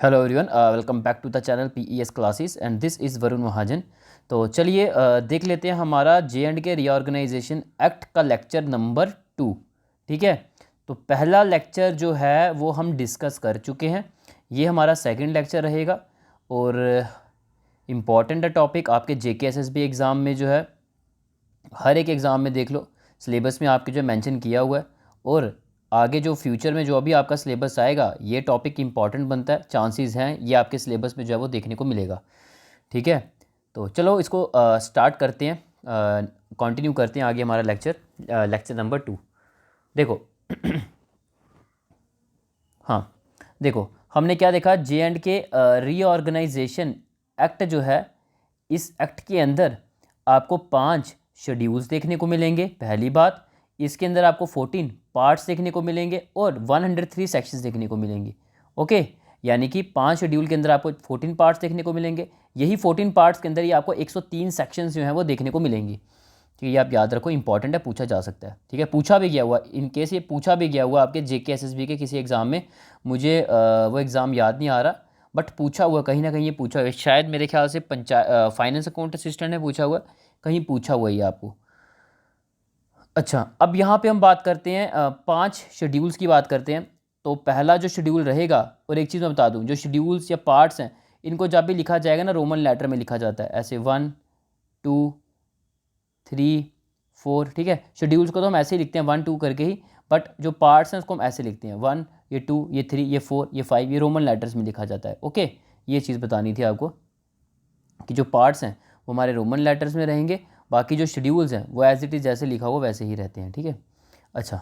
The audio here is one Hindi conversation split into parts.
Hello everyone, welcome back to the channel PES classes and this is Varun Mahajan. तो चलिए देख लेते हैं हमारा J&K रीऑर्गेनाइजेशन एक्ट का लेक्चर नंबर 2। ठीक है, तो पहला लेक्चर जो है वो हम डिस्कस कर चुके हैं। ये हमारा सेकंड लेक्चर रहेगा और इम्पॉर्टेंट है टॉपिक आपके JK SSB एग्ज़ाम में जो है, हर एक एग्ज़ाम में देख लो सिलेबस में आपके जो मेंशन किया हुआ है। और आगे जो फ्यूचर में जो अभी आपका सिलेबस आएगा ये टॉपिक इंपॉर्टेंट बनता है, चांसेस हैं ये आपके सिलेबस में जो है वो देखने को मिलेगा। ठीक है, तो चलो इसको स्टार्ट करते हैं, कंटिन्यू करते हैं आगे हमारा लेक्चर नंबर 2। देखो हाँ, देखो हमने क्या देखा, J&K रीऑर्गेनाइजेशन एक्ट जो है, इस एक्ट के अंदर आपको 5 शेड्यूल्स देखने को मिलेंगे। पहली बात, इसके अंदर आपको 14 पार्ट्स देखने को मिलेंगे और 103 सेक्शंस देखने को मिलेंगे। ओके, यानी कि 5 शेड्यूल के अंदर आपको 14 पार्ट्स देखने को मिलेंगे। यही 14 पार्ट्स के अंदर ही आपको 103 सेक्शंस जो हैं वो देखने को मिलेंगे। ठीक है, ये आप याद रखो, इंपॉर्टेंट है, पूछा जा सकता है। ठीक है, पूछा भी गया हुआ, इन केस ये पूछा भी गया हुआ आपके JK SSB के किसी एग्ज़ाम में। मुझे वो एग्ज़ाम याद नहीं आ रहा, बट पूछा हुआ कहीं ना कहीं, ये पूछा हुआ है। शायद मेरे ख्याल से फाइनेंस अकाउंट असिस्टेंट ने पूछा हुआ, कहीं पूछा हुआ है ये आपको। अच्छा, अब यहाँ पे हम बात करते हैं 5 शेड्यूल्स की बात करते हैं। तो पहला जो शेड्यूल रहेगा, और एक चीज़ मैं बता दूँ, जो शेड्यूल्स या पार्ट्स हैं इनको जब भी लिखा जाएगा ना, रोमन लेटर में लिखा जाता है, ऐसे 1 2 3 4। ठीक है, शेड्यूल्स को तो हम ऐसे ही लिखते हैं 1 2 करके ही, बट जो पार्ट्स हैं उसको हम ऐसे लिखते हैं 1, ये 2, ये 3, ये 4, ये 5, ये रोमन लेटर्स में लिखा जाता है। ओके, ये चीज़ बतानी थी आपको कि जो पार्ट्स हैं वो हमारे रोमन लेटर्स में रहेंगे, बाकी जो शेड्यूल्स हैं वो एज इट इज़ जैसे लिखा हुआ वैसे ही रहते हैं। ठीक है, अच्छा,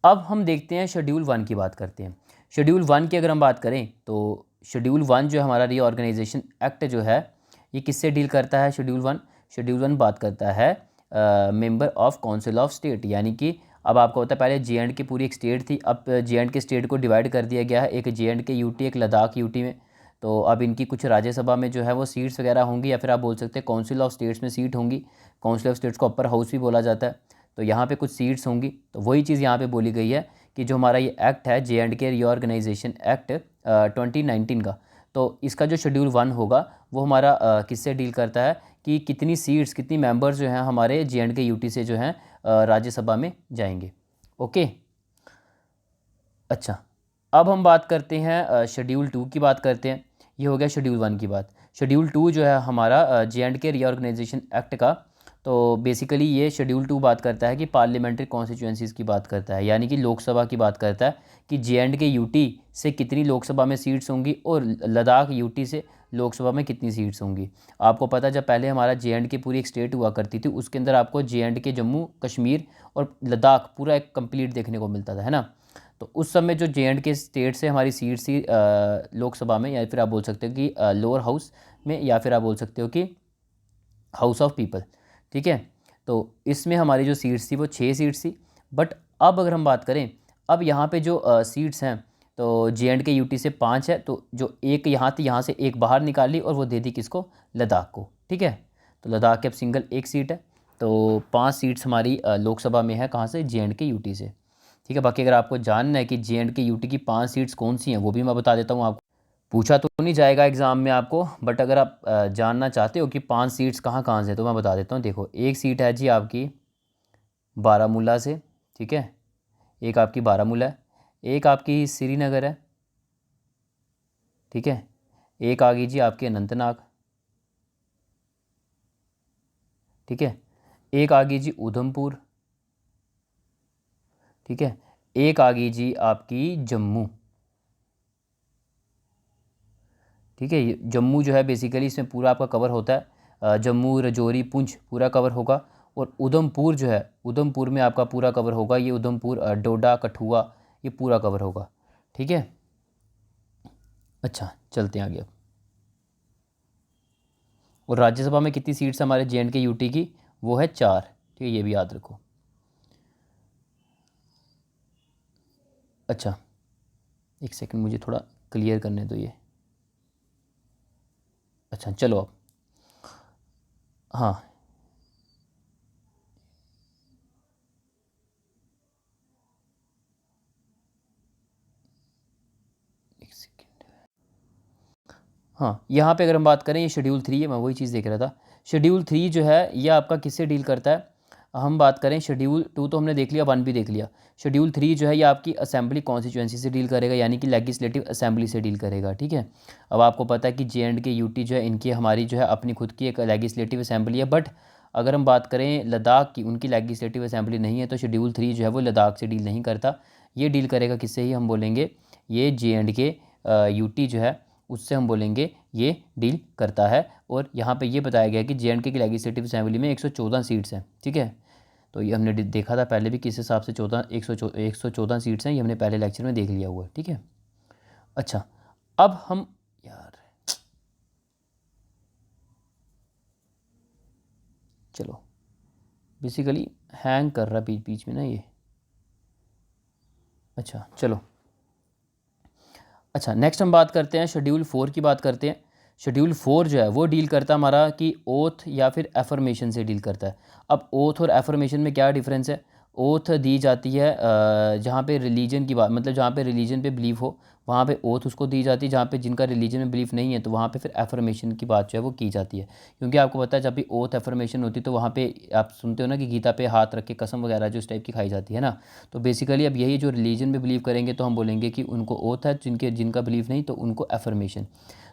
अब हम देखते हैं शेड्यूल 1 की बात करते हैं। शेड्यूल 1 की अगर हम बात करें तो शेड्यूल 1 जो हमारा रीऑर्गेनाइजेशन एक्ट जो है, ये किससे डील करता है? शेड्यूल 1 बात करता है member of council of state, यानी कि अब आपको होता है, पहले J&K पूरी एक स्टेट थी, अब J&K स्टेट को डिवाइड कर दिया गया है, एक J&K यूटी, एक लद्दाख यूटी में। तो अब इनकी कुछ राज्यसभा में जो है वो सीट्स वगैरह होंगी, या फिर आप बोल सकते हैं काउंसिल ऑफ स्टेट्स में सीट होंगी। काउंसिल ऑफ स्टेट्स को अपर हाउस भी बोला जाता है। तो यहाँ पे कुछ सीट्स होंगी, तो वही चीज़ यहाँ पे बोली गई है कि जो हमारा ये एक्ट है J&K रीऑर्गेनाइजेशन एक्ट 2019 का, तो इसका जो शेड्यूल 1 होगा वो हमारा किससे डील करता है कि कितनी सीट्स, कितनी मेंबर्स जो हैं हमारे J&K यूटी से जो हैं राज्यसभा में जाएंगे। ओके, अच्छा, अब हम बात करते हैं शेड्यूल 2 की बात करते हैं। ये हो गया शेड्यूल 1 की बात। शेड्यूल 2 जो है हमारा J&K रीऑर्गेनाइजेशन एक्ट का, तो बेसिकली ये शेड्यूल 2 बात करता है कि पार्लियामेंट्री कॉन्स्टिट्यूएंसीज़ की बात करता है, यानी कि लोकसभा की बात करता है कि J&K यूटी से कितनी लोकसभा में सीट्स होंगी और लद्दाख यूटी से लोकसभा में कितनी सीट्स होंगी। आपको पता है, जब पहले हमारा J&K पूरी एक स्टेट हुआ करती थी, उसके अंदर आपको J&K जम्मू कश्मीर और लद्दाख पूरा एक कंप्लीट देखने को मिलता था, है ना। तो उस समय जो J&K स्टेट से हमारी सीट्स थी लोकसभा में, या फिर आप बोल सकते हो कि लोअर हाउस में, या फिर आप बोल सकते हो कि हाउस ऑफ पीपल। ठीक है, तो इसमें हमारी जो सीट्स थी वो 6 सीट्स थी। बट अब अगर हम बात करें, अब यहाँ पे जो सीट्स हैं, तो J&K यूटी से 5 है, तो जो एक यहाँ थी, यहाँ से एक बाहर निकाल ली और वो दे दी किसको? लद्दाख को। ठीक है, तो लद्दाख की अब सिंगल एक सीट है, तो 5 सीट्स हमारी लोकसभा में है, कहाँ से? J&K यूटी से। ठीक है, बाकी अगर आपको जानना है कि J&K यूटी की 5 सीट्स कौन सी हैं, वो भी मैं बता देता हूँ आपको। पूछा तो नहीं जाएगा एग्ज़ाम में आपको, बट अगर आप जानना चाहते हो कि 5 सीट्स कहाँ कहाँ से, तो मैं बता देता हूँ। देखो, एक सीट है जी आपकी बारामूला से। ठीक है, एक आपकी बारामूला है, एक आपकी श्रीनगर है। ठीक है, एक आ गई जी आपकी अनंतनाग। ठीक है, एक आ गई जी उधमपुर। ठीक है, एक आ गई जी आपकी जम्मू। ठीक है, ये जम्मू जो है बेसिकली इसमें पूरा आपका कवर होता है, जम्मू रजौरी पुंछ पूरा कवर होगा। और उधमपुर जो है, उधमपुर में आपका पूरा कवर होगा, ये उधमपुर डोडा कठुआ ये पूरा कवर होगा। ठीक है, अच्छा चलते हैं आगे अब। और राज्यसभा में कितनी सीट्स हमारे J&K यूटी की? वो है 4। ठीक है, ये भी याद रखो। अच्छा, एक सेकंड मुझे थोड़ा क्लियर करने दो ये। अच्छा चलो अब, हाँ, एक सेकंड। हाँ, यहाँ पे अगर हम बात करें, ये शेड्यूल 3 है, मैं वही चीज़ देख रहा था। शेड्यूल 3 जो है ये आपका किससे डील करता है? हम बात करें शेड्यूल 2 तो हमने देख लिया, 1 भी देख लिया। शेड्यूल 3 जो है ये आपकी असेंबली कॉन्स्टिट्यूएंसी से डील करेगा, यानी कि लेजिस्लेटिव असेंबली से डील करेगा, ठीक है। अब आपको पता है कि जे.एंड.के यूटी जो है इनकी हमारी जो है अपनी खुद की एक लेजिस्लेटिव असेंबली है, बट अगर हम बात करें लद्दाख की, उनकी लेजिस्लेटिव असेंबली नहीं है, तो शेड्यूल 3 जो है वो लद्दाख से डील नहीं करता। ये डील करेगा किससे ही हम बोलेंगे, ये जे.एंड.के यूटी जो है उससे हम बोलेंगे ये डील करता है। और यहाँ पे ये बताया गया कि जे.एंड.के की लेजिस्लेटिव असेंबली में 114 सीट्स हैं, ठीक है। तो ये हमने देखा था पहले भी किस हिसाब से 114 सीट्स हैं, ये हमने पहले लेक्चर में देख लिया हुआ है, ठीक है। अच्छा, अब हम यार चलो, बेसिकली हैंग कर रहा बीच बीच में ना ये। अच्छा चलो, अच्छा नेक्स्ट हम बात करते हैं शेड्यूल 4 की बात करते हैं। शेड्यूल 4 जो है वो डील करता है हमारा कि ओथ या फिर एफर्मेशन से डील करता है। अब ओथ और एफर्मेशन में क्या डिफरेंस है? ओथ दी जाती है जहाँ पे रिलीजन की बात, मतलब जहाँ पे रिलीजन पे बिलीव हो वहाँ पे ओथ उसको दी जाती है, जहाँ पे जिनका रिलीजन में बिलीव नहीं है तो वहाँ पे फिर एफर्मेशन की बात जो है वो की जाती है। क्योंकि आपको पता है जब भी ओथ एफर्मेशन होती है तो वहाँ पे आप सुनते हो ना कि गीता पे हाथ रख के कसम वगैरह जो इस टाइप की खाई जाती है ना। तो बेसिकली अब यही जो रिलीजन में बिलीव करेंगे तो हम बोलेंगे कि उनको ओथ है, जिनका बिलीव नहीं तो उनको एफर्मेशन।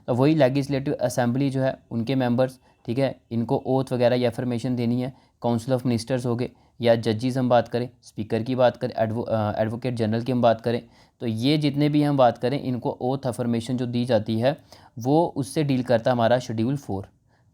तो वही लेजिस्लेटिव असेंबली जो है उनके मेंबर्स, ठीक है, इनको ओथ वगैरह या एफर्मेशन देनी है। काउंसिल ऑफ मिनिस्टर्स हो गए या जजेस हम बात करें, स्पीकर की बात करें, एडवोकेट जनरल की हम बात करें, तो ये जितने भी हम बात करें इनको ओथ अफर्मेशन जो दी जाती है वो उससे डील करता है हमारा शेड्यूल 4,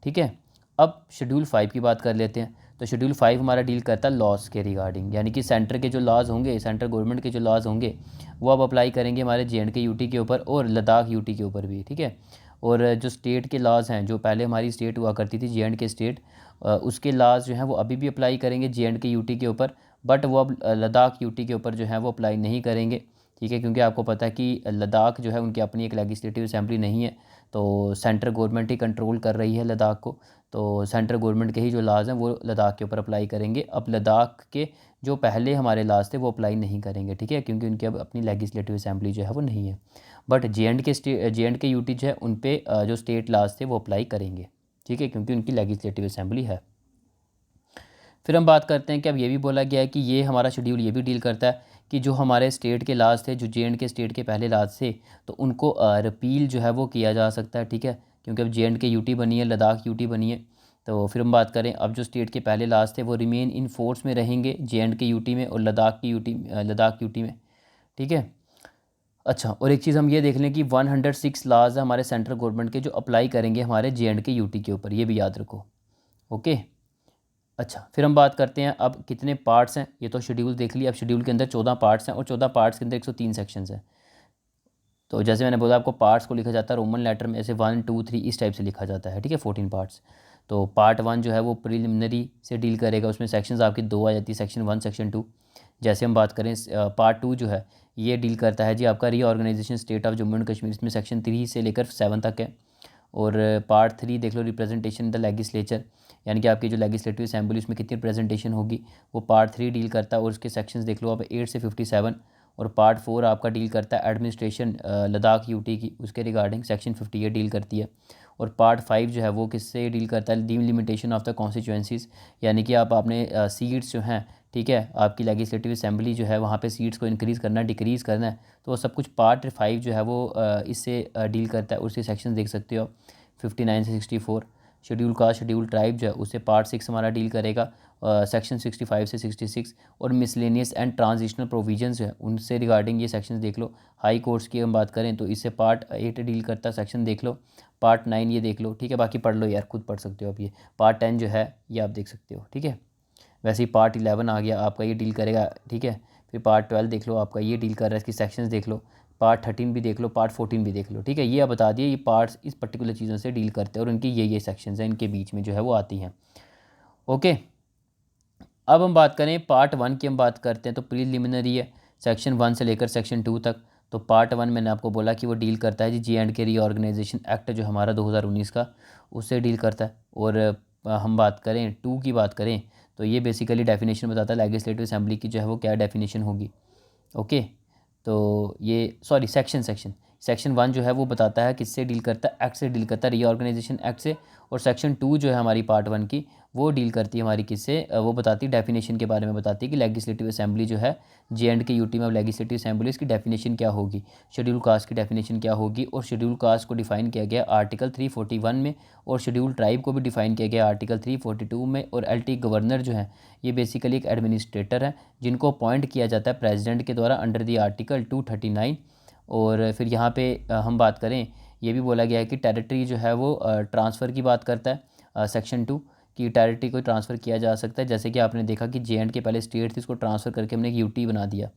ठीक है। अब शेड्यूल 5 की बात कर लेते हैं। तो शेड्यूल 5 हमारा डील करता है लॉज के रिगार्डिंग, यानी कि सेंटर के जो लॉज होंगे, सेंट्रल गवर्नमेंट के जो लॉज होंगे वो अब अप्लाई करेंगे हमारे जे.एंड.के यूटी के ऊपर और लद्दाख यूटी के ऊपर भी, ठीक है। और जो स्टेट के लॉज हैं, जो पहले हमारी स्टेट हुआ करती थी जे.एंड.के स्टेट, उसके लॉज जो हैं वो अभी भी अप्लाई करेंगे जे.एंड.के यूटी के ऊपर, बट वो अब लद्दाख यूटी के ऊपर जो है वो अप्लाई नहीं करेंगे, ठीक है। क्योंकि आपको पता है कि लद्दाख जो है उनकी अपनी एक लेजिस्लेटिव असेंबली नहीं है, तो सेंट्रल गवर्नमेंट ही कंट्रोल कर रही है लद्दाख को। तो सेंट्रल गवर्नमेंट के ही जो लाज हैं वो लद्दाख के ऊपर अप्लाई करेंगे। अब लद्दाख के जो पहले हमारे लाज थे वो अप्लाई नहीं करेंगे, ठीक है, क्योंकि उनकी अब अपनी लेजिस्लेटिव असेंबली जो है वो नहीं है। बट जे.एंड.के यूटी जो है उन पे जो स्टेट लाज थे वो अप्लाई करेंगे, ठीक है, क्योंकि उनकी लेजिस्लेटिव असेंबली है। फिर हम बात करते हैं कि अब ये भी बोला गया है कि ये हमारा शेड्यूल ये भी डील करता है कि जो हमारे स्टेट के लाज थे, जो जे.एंड.के स्टेट के पहले लाज थे, तो उनको रिपील जो है वो किया जा सकता है, ठीक है। क्योंकि अब जे.एंड.के यूटी बनी है, लद्दाख यूटी बनी है। तो फिर हम बात करें, अब जो स्टेट के पहले लाज थे वो रिमेन इन फोर्स में रहेंगे जे.एंड.के यूटी में और लद्दाख यूटी में, ठीक है। अच्छा, और एक चीज़ हम ये देख लें कि 106 लाज हमारे सेंट्रल गवर्नमेंट के जो अप्लाई करेंगे हमारे जे.एंड.के यूटी के ऊपर, ये भी याद रखो, ओके। अच्छा, फिर हम बात करते हैं अब कितने पार्ट्स हैं। ये तो शेड्यूल देख लिया। अब शेड्यूल के अंदर 14 पार्ट्स हैं और 14 पार्ट्स के अंदर 103 सेक्शंस हैं। तो जैसे मैंने बोला आपको, पार्ट्स को लिखा जाता है रोमन लेटर में, ऐसे 1 2 3 इस टाइप से लिखा जाता है, ठीक है, 14 पार्ट्स। तो पार्ट 1 जो है वो प्रिलिमिनरी से डील करेगा, उसमें सेक्शंस आपकी 2 आ जाती है, सेक्शन 1 सेक्शन 2। जैसे हम बात करें पार्ट 2 जो है ये डील करता है जी आपका reorganisation state of Jammu and Kashmir, इसमें सेक्शन 3 से लेकर 7 तक है। और पार्ट 3 देख लो, रिप्रेजेंटेशन द लेजिस्लेचर, यानी कि आपकी जो लेजिस्लेटिव असेंबली उसमें कितनी रिप्रेजेंटेशन होगी, वो पार्ट 3 डील करता है। और उसके सेक्शंस देख लो आप 8 से 57। और पार्ट 4 आपका डील करता है एडमिनिस्ट्रेशन लद्दाख यूटी की, उसके रिगार्डिंग सेक्शन 58 डील करती है। और पार्ट 5 जो है वो किससे डील करता है, डिलिमिटेशन ऑफ द कॉन्स्टिट्यूएंसीज, यानी कि आप अपने सीट्स जो हैं, ठीक है, आपकी लेजिस्लेटिव असेंबली जो है वहाँ पे सीट्स को इंक्रीज़ करना है, डिक्रीज़ करना है, तो वो सब कुछ पार्ट 5 जो है वो इससे डील करता है। उसके सेक्शन देख सकते हो 59 से 64। शेड्यूल कास्ट शेड्यूल ट्राइब जो है उससे पार्ट 6 हमारा डील करेगा, सेक्शन 65 से 66। और मिसलेनियस एंड ट्रांजिशनल प्रोविजंस जो है उनसे रिगार्डिंग ये सेक्शन देख लो। हाई कोर्ट्स की हम बात करें तो इससे पार्ट 8 डील करता है, सेक्शन देख लो। पार्ट 9 ये देख लो, ठीक है, बाकी पढ़ लो यार, खुद पढ़ सकते हो आप। ये पार्ट 10 जो है ये आप देख सकते हो, ठीक है। वैसे ही पार्ट 11 आ गया आपका, ये डील करेगा, ठीक है। फिर पार्ट 12 देख लो, आपका ये डील कर रहा है, इसकी सेक्शंस देख लो। पार्ट 13 भी देख लो, पार्ट 14 भी देख लो, ठीक है। ये आप बता दिए ये पार्ट्स इस पर्टिकुलर चीज़ों से डील करते हैं और इनकी ये सेक्शंस हैं, इनके बीच में जो है वो आती हैं, ओके। अब हम बात करें पार्ट 1 की, हम बात करते हैं तो प्रीलिमिनरी है, सेक्शन 1 से लेकर सेक्शन 2 तक। तो पार्ट 1 मैंने आपको बोला कि वो डील करता है जी जे.एंड.के रीऑर्गेनाइजेशन एक्ट जो हमारा 2019 का, उससे डील करता है। और हम बात करें 2 की बात करें तो ये बेसिकली डेफिनेशन बताता है लेजिस्लेटिव असेंबली की जो है वो क्या डेफिनेशन होगी, ओके। तो ये सॉरी सेक्शन सेक्शन 1 जो है वो बताता है किससे डील करता है, एक्ट से डील करता है, रीऑर्गेनाइजेशन एक्ट से। और सेक्शन 2 जो है हमारी पार्ट 1 की, वो डील करती है हमारी किससे, वो बताती है डेफिनेशन के बारे में, बताती है कि लेजिस्लेटिव असेंबली जो है जे.एंड.के यूटी में, अब लेजिस्लेटिव असेंबली इसकी डेफिनेशन क्या होगी, शेड्यूल कास्ट की डेफिनेशन क्या होगी। और शेड्यूल कास्ट को डिफाइन किया गया आर्टिकल 341 में, और शेड्यूल ट्राइब को भी डिफाइन किया गया आर्टिकल 342 में। और एलटी गवर्नर जो है ये बेसिकली एक एडमिनिस्ट्रेटर है जिनको अपॉइंट किया जाता है प्रेसिडेंट के द्वारा अंडर दी आर्टिकल 239। और फिर यहाँ पे हम बात करें, ये भी बोला गया है कि टेरिटरी जो है वो ट्रांसफ़र की बात करता है सेक्शन 2 की, टेरिटरी को ट्रांसफ़र किया जा सकता है। जैसे कि आपने देखा कि जे एंड के पहले स्टेट थी, उसको ट्रांसफ़र करके हमने एक यूटी बना दिया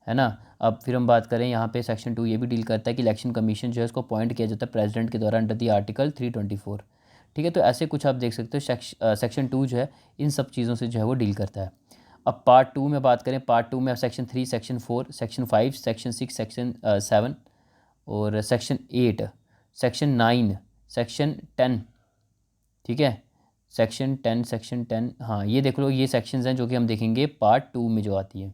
है ना। अब फिर हम बात करें यहाँ पे सेक्शन 2 ये भी डील करता है कि इलेक्शन कमीशन जो है उसको अपॉइंट किया जाता है प्रेसिडेंट के द्वारा अंडर दी आर्टिकल 324। ठीक है, तो ऐसे कुछ आप देख सकते हो सेक्शन 2 जो है इन सब चीज़ों से जो है वो डील करता है। अब पार्ट 2 में बात करें, पार्ट 2 में section 3, section 4, section 5, section 6, section 7 और सेक्शन 8, सेक्शन 9, सेक्शन 10। ठीक है, सेक्शन 10, हाँ ये देख लो, ये सेक्शंस हैं जो कि हम देखेंगे पार्ट 2 में जो आती है।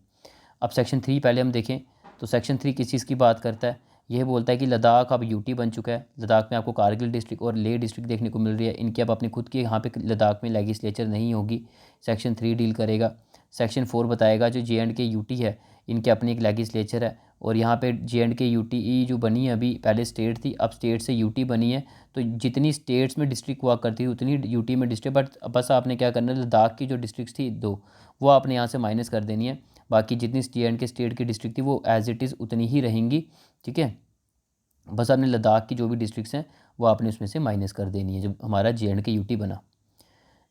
अब सेक्शन 3 पहले हम देखें, तो सेक्शन 3 किस चीज़ की बात करता है, यह बोलता है कि लद्दाख अब यूटी बन चुका है। लद्दाख में आपको कारगिल डिस्ट्रिक्ट और लेह डिस्ट्रिक्ट देखने को मिल रही है, इनकी अब अपनी खुद की यहाँ पे लद्दाख में लेजिस्लेचर नहीं होगी। सेक्शन 3 डील करेगा। सेक्शन 4 बताएगा जो जे.एंड.के यूटी है इनके अपनी एक लेजिस्लेचर है, और यहाँ पे जे.एंड.के यूटी जो बनी है, अभी पहले स्टेट थी, अब स्टेट से यूटी बनी है। तो जितनी स्टेट्स में डिस्ट्रिक्ट हुआ करती थी उतनी यूटी में डिस्ट्रिक्ट, बट बस आपने क्या करना है, लद्दाख की जो डिस्ट्रिक्ट थी 2 वो आपने यहाँ से माइनस कर देनी है। बाकी जितनी जे.एंड.के स्टेट की डिस्ट्रिक्ट थी वो एज इट इज़ उतनी ही रहेंगी। ठीक है, बस आपने लद्दाख की जो भी डिस्ट्रिक्ट्स हैं वो आपने उसमें से माइनस कर देनी है जब हमारा जे.एंड.के यूटी बना।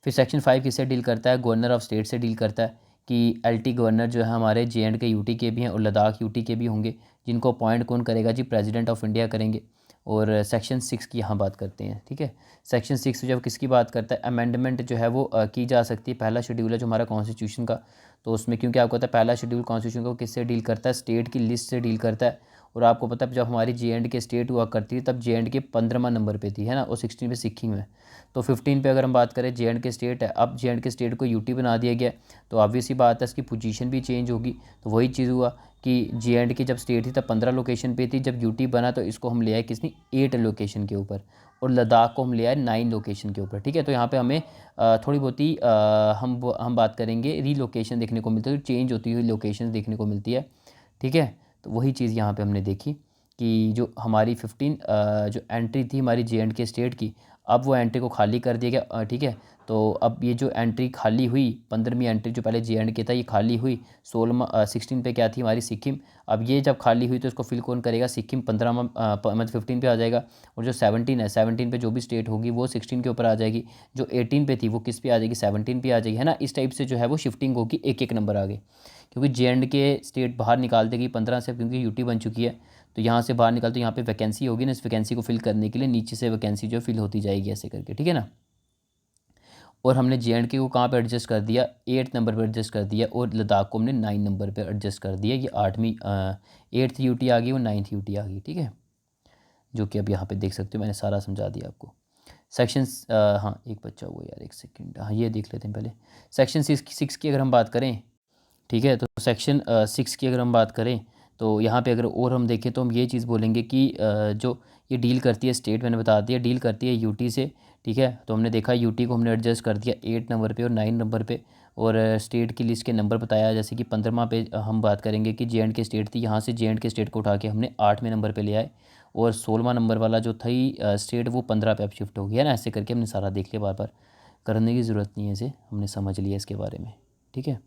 फिर सेक्शन 5 किससे डील करता है, गवर्नर ऑफ स्टेट से डील करता है कि एलटी गवर्नर जो है हमारे जे.एंड.के यूटी के भी हैं और लद्दाख यूटी के भी होंगे, जिनको अपॉइंट कौन करेगा जी, प्रेसिडेंट ऑफ इंडिया करेंगे। और सेक्शन 6 की यहाँ बात करते हैं। ठीक है, सेक्शन 6 जब किसकी बात करता है, अमेंडमेंट जो है वो की जा सकती है। पहला शेड्यूल है जो हमारा कॉन्स्टिट्यूशन का, तो उसमें क्योंकि आपको पता है पहला शेड्यूल कॉन्स्टिट्यूशन को किससे डील करता है, स्टेट की लिस्ट से डील करता है। और आपको पता है जब हमारी जे.एंड.के स्टेट हुआ करती है तब जे.एंड.के 15वां नंबर पे थी, है ना, और 16 पे सिक्किम है। तो 15 पे अगर हम बात करें जे.एंड.के स्टेट है, अब जे.एंड.के स्टेट को यूटी बना दिया गया, तो ऑब्वियस ही बात है इसकी पोजीशन भी चेंज होगी। तो वही चीज़ हुआ कि जे.एंड.के जब स्टेट थी तब 15 लोकेशन पे थी, जब यूटी बना तो इसको हम ले आए किसने, 8 लोकेशन के ऊपर, और लद्दाख को हम ले आए 9 लोकेशन के ऊपर। ठीक है, तो यहाँ पे हमें थोड़ी बहुत ही हम बात करेंगे रीलोकेशन देखने को मिलती है, चेंज होती हुई लोकेशन देखने को मिलती है। ठीक है, तो वही चीज़ यहाँ पे हमने देखी कि जो हमारी 15 जो एंट्री थी हमारी जे.एंड.के स्टेट की, अब वो एंट्री को खाली कर दिया गया। ठीक है, तो अब ये जो एंट्री खाली हुई, 15वीं एंट्री जो पहले जे.एंड.के था ये खाली हुई, 16 पे क्या थी हमारी, सिक्किम। अब ये जब खाली हुई तो इसको फिल कौन करेगा, सिक्किम 15 मतलब 15 पे आ जाएगा। और जो 17 है, 17 पे जो भी स्टेट होगी वो 16 के ऊपर आ जाएगी। जो 18 पे थी वो किस पे आ जाएगी, 17 पे आ जाएगी, है ना। इस टाइप से जो है वो शिफ्टिंग होगी एक एक नंबर आगे, क्योंकि जे.एंड.के स्टेट बाहर निकाल देगी 15 से, क्योंकि यूटी बन चुकी है। तो यहाँ से बाहर निकाल, तो यहाँ पे वैकेंसी होगी ना, इस वैकेंसी को फिल करने के लिए नीचे से वैकेंसी जो फिल होती जाएगी ऐसे करके। ठीक है ना, और हमने जे.एंड.के को कहाँ पे एडजस्ट कर दिया, 8 नंबर पर एडजस्ट कर दिया, और लद्दाख को हमने 9 नंबर पर एडजस्ट कर दिया। ये 8th यूटी आ गई और 9th यूटी आ गई। ठीक है, जो कि अब यहाँ पे देख सकते हो मैंने सारा समझा दिया आपको। सेक्शन हाँ एक बच्चा हुआ यार, एक सेकेंड, हाँ ये देख लेते हैं पहले। सेक्शन 6 की अगर हम बात करें, ठीक है, तो सेक्शन 6 की अगर हम बात करें तो यहाँ पे अगर और हम देखें तो हम ये चीज़ बोलेंगे कि जो ये डील करती है स्टेट, मैंने बता दिया डील करती है यूटी से। ठीक है, तो हमने देखा यूटी को हमने एडजस्ट कर दिया 8 नंबर पे और 9 नंबर पे, और स्टेट की लिस्ट के नंबर बताया, जैसे कि 15वां पे हम बात करेंगे कि जे.एंड.के स्टेट थी, यहाँ से जे.एंड.के स्टेट को उठा के हमने 8वें नंबर पर ले आए, और 16वां नंबर वाला जो थी स्टेट वो 15 पे अब शिफ्ट हो गया ना। ऐसे करके हमने सारा देख लिया, बार बार करने की ज़रूरत नहीं है, इसे हमने समझ लिया इसके बारे में। ठीक है,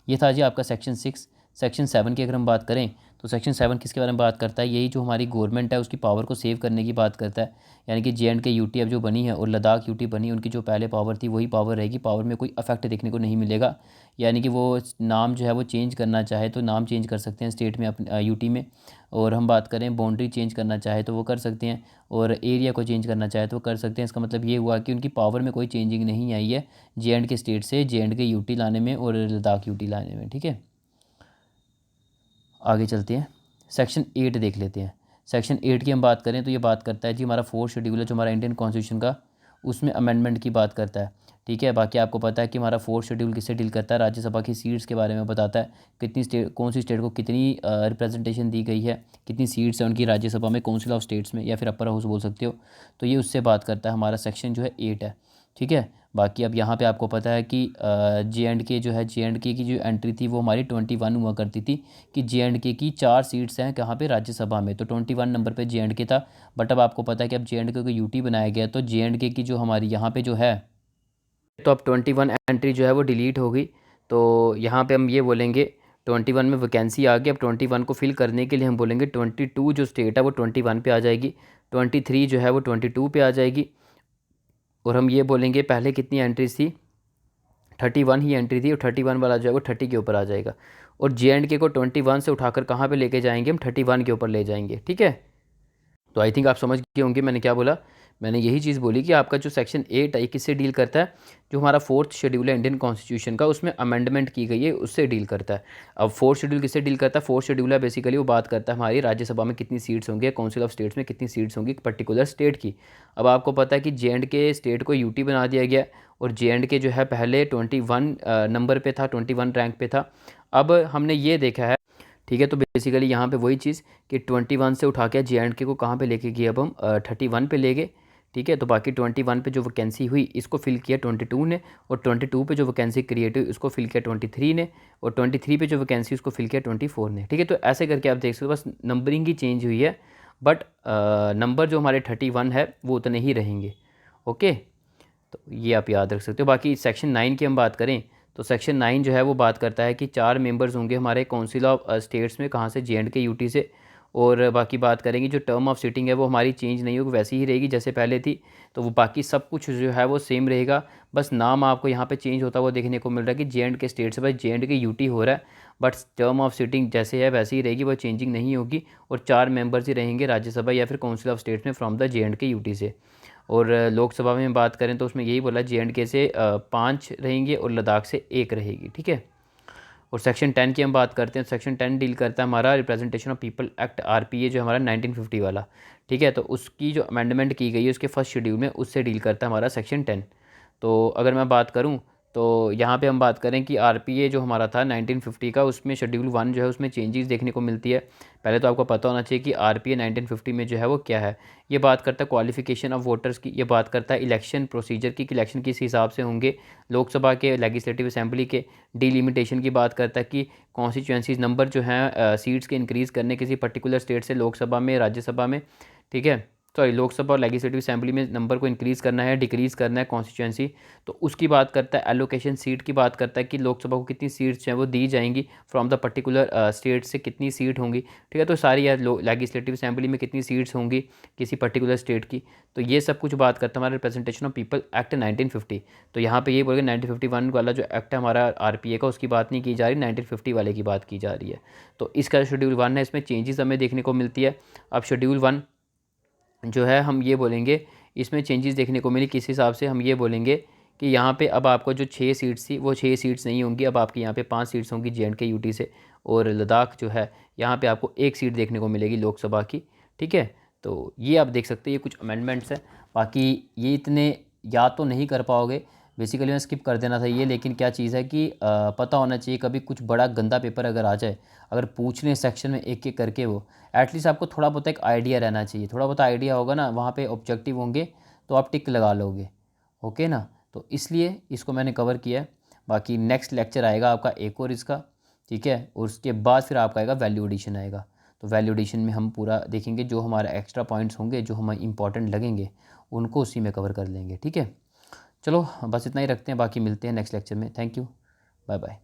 ये था जी आपका सेक्शन 6। सेक्शन 7 की अगर हम बात करें तो सेक्शन 7 किसके बारे में बात करता है, यही जो हमारी गवर्नमेंट है उसकी पावर को सेव करने की बात करता है। यानी कि जे.एंड.के यूटी अब जो बनी है और लद्दाख यूटी बनी, उनकी जो पहले पावर थी वही पावर रहेगी, पावर में कोई अफेक्ट देखने को नहीं मिलेगा। यानी कि वो नाम जो है वो चेंज करना चाहे तो नाम चेंज कर सकते हैं स्टेट में, अपने यूटी में। और हम बात करें बाउंड्री चेंज करना चाहे तो वो कर सकते हैं, और एरिया को चेंज करना चाहे तो वो कर सकते हैं। इसका मतलब ये हुआ कि उनकी पावर में कोई चेंजिंग नहीं आई है जे.एंड.के स्टेट से जे.एंड.के यूटी लाने में और लद्दाख यूटी लाने में। ठीक है, आगे चलते हैं, सेक्शन 8 देख लेते हैं। सेक्शन 8 की हम बात करें तो ये बात करता है जी हमारा 4th शेड्यूल है जो हमारा इंडियन कॉन्स्टिट्यूशन का, उसमें अमेंडमेंट की बात करता है। ठीक है, बाकी आपको पता है कि हमारा 4th शेड्यूल किससे डील करता है, राज्यसभा की सीट्स के बारे में बताता है, कितनी स्टेट, कौन सी स्टेट को कितनी रिप्रेजेंटेशन दी गई है, कितनी सीट्स हैं उनकी राज्यसभा में, काउंसिल ऑफ स्टेट्स में या फिर अपर हाउस बोल सकते हो। तो ये उससे बात करता है, हमारा सेक्शन जो है 8 है। ठीक है, बाकी अब यहाँ पे आपको पता है कि JNK जो है, JNK की जो एंट्री थी वो हमारी 21 हुआ करती थी, कि JNK की 4 सीट्स हैं कहाँ पे, राज्यसभा में, तो 21 नंबर पे JNK था। बट अब आपको पता है कि अब JNK को UT बनाया गया, तो JNK की जो हमारी यहाँ पे जो है, तो अब 21 एंट्री जो है वो डिलीट हो गई। तो यहाँ पे हम ये बोलेंगे 21 में वैकेंसी आ गई। अब 21 को फिल करने के लिए हम बोलेंगे 22 जो स्टेट है वो 21 पे आ जाएगी, 23 जो है वो 22 पे आ जाएगी। और हम ये बोलेंगे पहले कितनी एंट्रीज थी, 31 ही एंट्री थी, और 31 वाला जो है वो 30 के ऊपर आ जाएगा। और JNK को 21 से उठाकर कहाँ पे लेके जाएंगे, हम 31 के ऊपर ले जाएंगे। ठीक है, तो आई थिंक आप समझ गए होंगे मैंने क्या बोला। मैंने यही चीज़ बोली कि आपका जो सेक्शन 8 है किससे डील करता है, जो हमारा 4th शेड्यूल है इंडियन कॉन्स्टिट्यूशन का, उसमें अमेंडमेंट की गई है, उससे डील करता है। अब 4th शेड्यूल किससे डील करता है, 4th शेड्यूल है बेसिकली वो बात करता है हमारी राज्यसभा में कितनी सीट्स होंगी, काउंसिल ऑफ स्टेट्स में कितनी सीट्स होंगी पर्टिकुलर स्टेट की। अब आपको पता है कि JNK स्टेट को UT बना दिया गया, और JNK जो है पहले 21 नंबर पे था, 21 रैंक पे था। अब हमने ये देखा है, ठीक है, तो बेसिकली यहाँ पे वही चीज़ कि 21 से उठा के JNK को कहाँ पे लेके गए, अब हम 31 पे ले गए। ठीक है, तो बाकी 21 पे जो वैकेंसी हुई इसको फिल किया 22 ने, और 22 पे जो वैकेंसी क्रिएट हुई उसको फिल किया 23 ने, और 23 पे जो वैकेंसी उसको फिल किया 24 ने। ठीक है, तो ऐसे करके आप देख सकते हो, बस नंबरिंग ही चेंज हुई है, बट नंबर जो हमारे 31 है वो उतने ही रहेंगे। ओके, तो ये आप याद रख सकते हो। बाकी सेक्शन 9 की हम बात करें, तो सेक्शन 9 जो है वो बात करता है कि 4 मेंबर्स होंगे हमारे काउंसिल ऑफ स्टेट्स में, कहाँ से, JNK UT से। और बाकी बात करेंगे जो टर्म ऑफ सिटिंग है वो हमारी चेंज नहीं होगी, वैसी ही रहेगी जैसे पहले थी। तो वो बाकी सब कुछ जो है वो सेम रहेगा, बस नाम आपको यहाँ पे चेंज होता हुआ देखने को मिल रहा है कि JNK स्टेट से बस JNK UT हो रहा है, बट टर्म ऑफ सिटिंग जैसे है वैसी ही रहेगी, वो चेंजिंग नहीं होगी। और 4 मेंबर्स ही रहेंगे राज्यसभा या फिर काउंसिल ऑफ स्टेट्स में फ्रॉम द JNK UT से। और लोकसभा में बात करें तो उसमें यही बोला JNK से 5 रहेंगे और लद्दाख से 1 रहेगी। ठीक है, और सेक्शन 10 की हम बात करते हैं। सेक्शन 10 डील करता है हमारा representation of people act RPA जो हमारा 1950 वाला। ठीक है, तो उसकी जो अमेंडमेंट की गई है उसके फर्स्ट शेड्यूल में, उससे डील करता है हमारा सेक्शन 10। तो अगर मैं बात करूं तो यहाँ पे हम बात करें कि RPA जो हमारा था 1950 का, उसमें शेड्यूल 1 जो है उसमें चेंजेस देखने को मिलती है। पहले तो आपको पता होना चाहिए कि RPA 1950 में जो है वो क्या है। ये बात करता है क्वालिफिकेशन ऑफ वोटर्स की, ये बात करता है इलेक्शन प्रोसीजर की, कि इलेक्शन किस हिसाब से होंगे, लोकसभा के, लेजिस्लेटिव असेंबली के, डिलिमिटेशन की बात करता है कि कॉन्स्टिट्यूंसीज नंबर जो हैं सीट्स के इंक्रीज़ करने किसी पर्टिकुलर स्टेट से लोकसभा में, राज्यसभा में। ठीक है, सॉरी, लोकसभा और लेजिस्लेटिव असेंबली में नंबर को इंक्रीज़ करना है, डिक्रीज़ करना है कॉन्स्टिट्यूंसी, तो उसकी बात करता है। एलोकेशन सीट की बात करता है कि लोकसभा को कितनी सीट्स हैं वो दी जाएंगी फ्रॉम द पर्टिकुलर स्टेट से, कितनी सीट होंगी। ठीक है, तो सारी यार लेजिस्लेटिव असेंबली में कितनी सीट्स होंगी किसी पर्टिकुलर स्टेट की, तो ये सब कुछ बात करता है हमारा रिप्रेजेंटेशन ऑफ पीपल एक्ट 1950। तो यहाँ पे ये बोल 1951 वाला जो एक्ट है हमारा RPA का, उसकी बात नहीं की जा रही, 1950 वाले की बात की जा रही है। तो इसका शेड्यूल 1 है, इसमें चेंजेस हमें देखने को मिलती है। अब शेड्यूल 1 जो है हम ये बोलेंगे इसमें चेंजेस देखने को मिली, किस हिसाब से, हम ये बोलेंगे कि यहाँ पे अब आपको जो 6 सीट्स थी वो 6 सीट्स नहीं होंगी, अब आपकी यहाँ पे 5 सीट्स होंगी JNK UT से। और लद्दाख जो है यहाँ पे आपको 1 सीट देखने को मिलेगी लोकसभा की। ठीक है, तो ये आप देख सकते हैं, ये कुछ अमेंडमेंट्स हैं। बाकी ये इतने याद तो नहीं कर पाओगे, बेसिकली मैं स्किप कर देना था ये, लेकिन क्या चीज़ है कि पता होना चाहिए, कभी कुछ बड़ा गंदा पेपर अगर आ जाए, अगर पूछने सेक्शन में एक एक करके, वो एटलीस्ट आपको थोड़ा बहुत एक आइडिया रहना चाहिए, थोड़ा बहुत आइडिया होगा ना, वहाँ पे ऑब्जेक्टिव होंगे तो आप टिक लगा लोगे। ओके ना, तो इसलिए इसको मैंने कवर किया है। बाकी नेक्स्ट लेक्चर आएगा आपका एक और इसका, ठीक है, और उसके बाद फिर आपका आएगा वैल्यू एडिशन आएगा। तो वैल्यू एडिशन में हम पूरा देखेंगे, जो हमारा एक्स्ट्रा पॉइंट्स होंगे जो हमें इंपॉर्टेंट लगेंगे उनको उसी में कवर कर लेंगे। ठीक है, चलो बस इतना ही रखते हैं, बाकी मिलते हैं नेक्स्ट लेक्चर में। Thank you, bye bye.